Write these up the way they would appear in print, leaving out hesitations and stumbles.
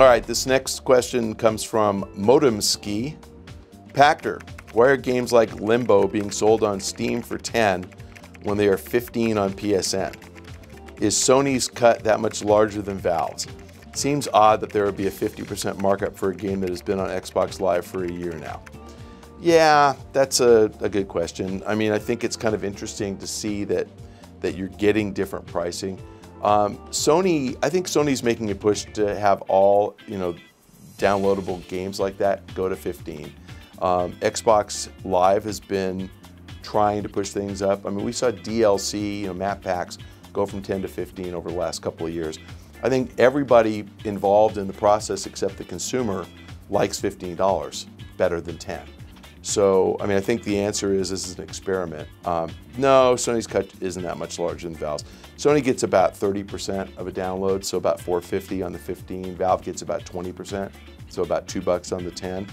All right, this next question comes from Modem Ski. Pachter, why are games like Limbo being sold on Steam for 10 when they are 15 on PSN? Is Sony's cut that much larger than Valve's? Seems odd that there would be a 50% markup for a game that has been on Xbox Live for a year now. Yeah, that's a good question. I mean, I think it's kind of interesting to see that you're getting different pricing. I think Sony's making a push to have all, downloadable games like that go to 15. Xbox Live has been trying to push things up. I mean, we saw DLC, map packs go from 10 to 15 over the last couple of years. I think everybody involved in the process except the consumer likes $15 better than 10. So, I mean, I think the answer is this is an experiment. No, Sony's cut isn't that much larger than Valve's. Sony gets about 30% of a download, so about $4.50 on the 15. Valve gets about 20%, so about $2 on the 10.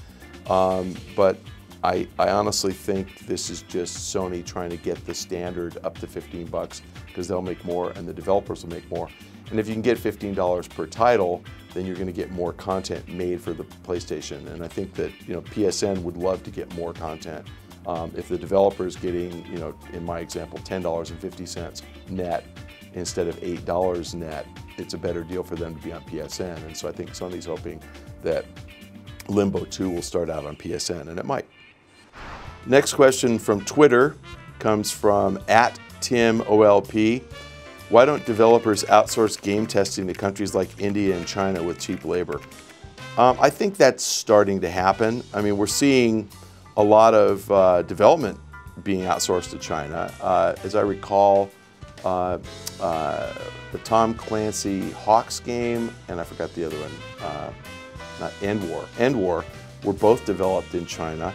But I honestly think this is just Sony trying to get the standard up to $15 because they'll make more and the developers will make more. And if you can get $15 per title, then you're going to get more content made for the PlayStation. And I think that PSN would love to get more content. If the developer is getting, in my example, $10.50 net instead of $8 net, it's a better deal for them to be on PSN. And so I think Sony's hoping that Limbo 2 will start out on PSN, and it might. Next question from Twitter comes from @TimOLP. Why don't developers outsource game testing to countries like India and China with cheap labor? I think that's starting to happen. I mean, we're seeing a lot of development being outsourced to China. As I recall, the Tom Clancy Hawks game, and I forgot the other one, not End War, were both developed in China.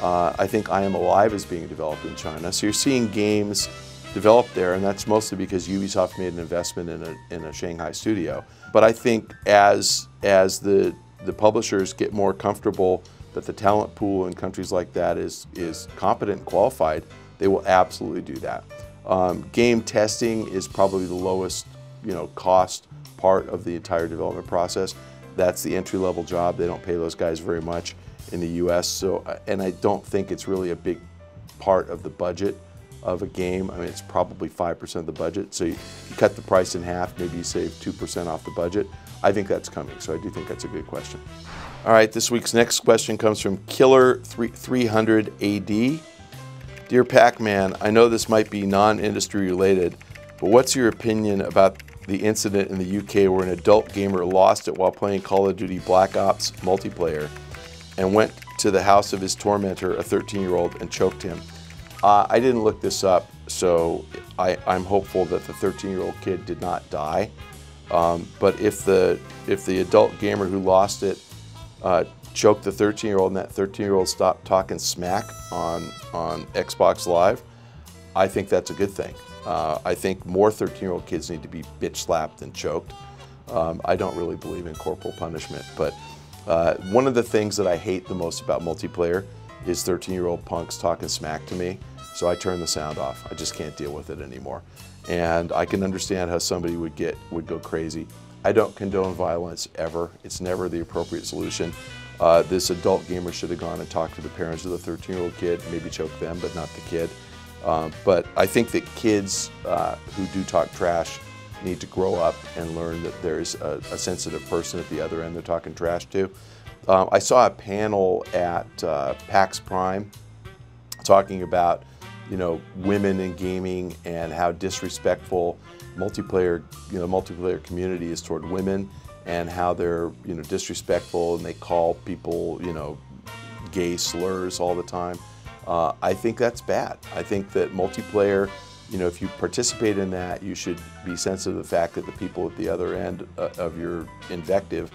I think I Am Alive is being developed in China. So you're seeing games developed there, and that's mostly because Ubisoft made an investment in a Shanghai studio. But I think as the publishers get more comfortable that the talent pool in countries like that is competent and qualified, they will absolutely do that. Game testing is probably the lowest cost part of the entire development process. That's the entry-level job. They don't pay those guys very much in the US, and I don't think it's really a big part of the budget of a game. I mean, it's probably 5% of the budget. So you cut the price in half, maybe you save 2% off the budget. I think that's coming, so I do think that's a good question. All right, this week's next question comes from Killer300AD. Dear Pac-Man, I know this might be non-industry related, but what's your opinion about the incident in the UK where an adult gamer lost it while playing Call of Duty Black Ops multiplayer and went to the house of his tormentor, a 13-year-old, and choked him? I didn't look this up, so I'm hopeful that the 13-year-old kid did not die. But if the adult gamer who lost it choked the 13-year-old and that 13-year-old stopped talking smack on Xbox Live, I think that's a good thing. I think more 13-year-old kids need to be bitch slapped and choked. I don't really believe in corporal punishment, but one of the things that I hate the most about multiplayer is 13-year-old punks talking smack to me, so I turn the sound off. I just can't deal with it anymore. And I can understand how somebody would go crazy. I don't condone violence ever. It's never the appropriate solution. This adult gamer should have gone and talked to the parents of the 13-year-old kid, maybe choked them, but not the kid. But I think that kids who do talk trash need to grow up and learn that there's a sensitive person at the other end they're talking trash to. I saw a panel at PAX Prime talking about, women in gaming and how disrespectful multiplayer community is toward women, and how they're, disrespectful and they call people, gay slurs all the time. I think that's bad. I think that multiplayer, if you participate in that, you should be sensitive to the fact that the people at the other end of your invective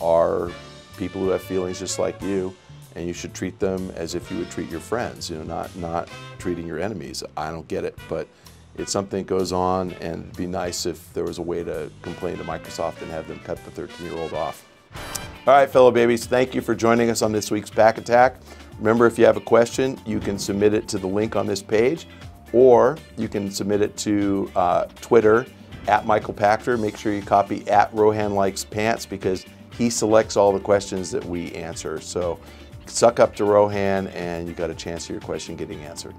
are people who have feelings just like you, and you should treat them as if you would treat your friends, not treating your enemies. I don't get it, but it's something that goes on, and it'd be nice if there was a way to complain to Microsoft and have them cut the 13-year-old off. All right, fellow babies, thank you for joining us on this week's Pach-Attack. Remember, if you have a question, you can submit it to the link on this page, or you can submit it to Twitter @Michael Pachter. Make sure you copy @RohanLikesPants, because he selects all the questions that we answer. So suck up to Rohan and you got a chance of your question getting answered.